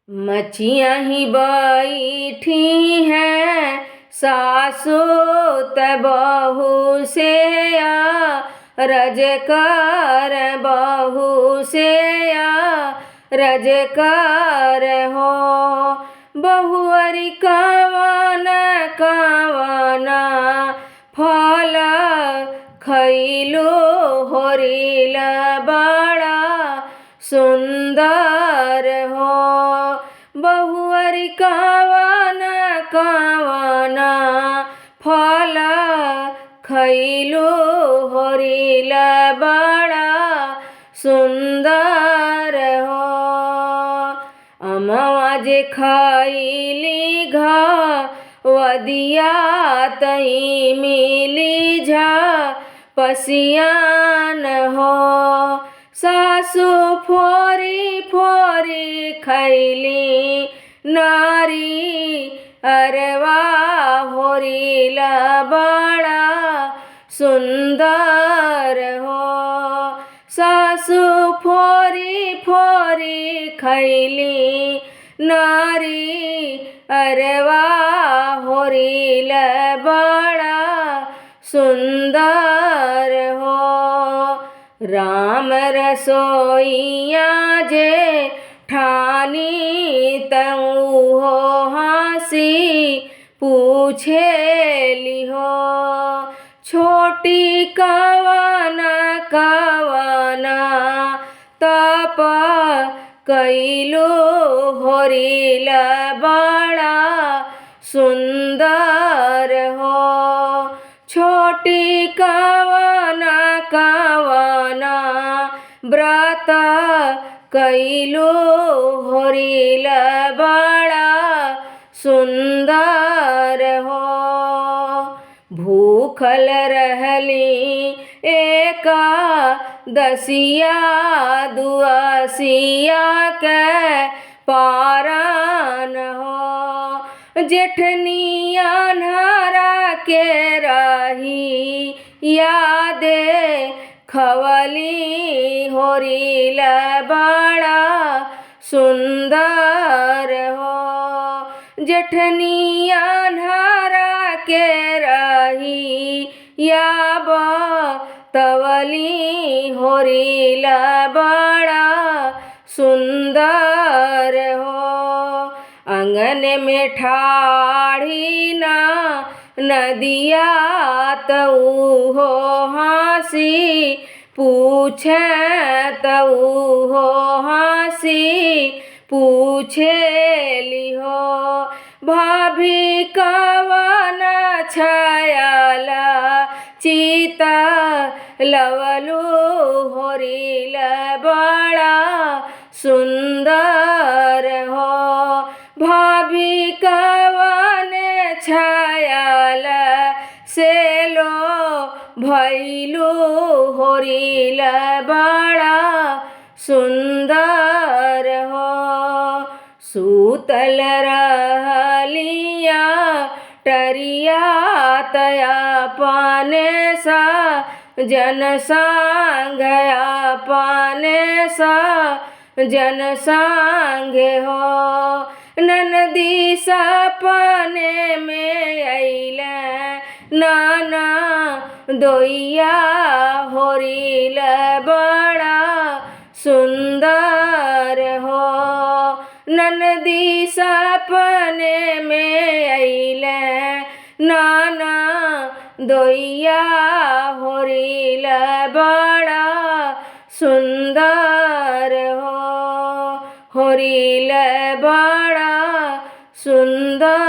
मचिया ही बैठी हैं सासु त बहू से रज कर बहू से रज कर हो। बहुअरी कवन कवन फल खैलो होरिल बड़ा सुंदर हो। बहुअरी कवन कवन फल खैलो होरिल बड़ा सुंदर हो। अमवा जे खैली वदिया तई मिली पसियान हो। सासु फोरी फोरी खैली नारी अरवा होरिल बड़ा सुंदर हो। सासु फोरी फोरी खैली नारी अरवा होरिल बड़ा सुंदर हो। राम रसोइया जे ठानी तऊ हो हंसी पूछे लिहो। छोटी कवन कवन तप कैलो होरिल बड़ा सुंदर हो। छोटी कवन कवन व्रत कैलो होरिल बड़ा सुंदर हो। भूखल रहली एकादशिया दुआसिया के पारन हो। जेठनी अन्हरा के रही यादे खवली होरिल बड़ा सुंदर हो। जेठनी अन्हरा के रही याब तवली होरिल बड़ा सुंदर हो। आंगन में ठाढ़ी ना नदिया तऊ हो हंसी पूछे तऊ हो हंसी पूछे लिहो। भाभी कवन छायल चिता लवलू होरिल बड़ा सुंदर हो। भाभी कवन छायल से लो भैलू होरिल बड़ा सुंदर हो। सूतल रहलिया टरिया तया पाने सा जन सांग पाने सा जन सांग हो। ननदी सपने में अइले नाना दोइया होरिल बड़ा सुंदर हो। ननदी सपने में अइले नाना दोइया होरिल बड़ा सुंदर हो। होरिल बड़ा सुंदर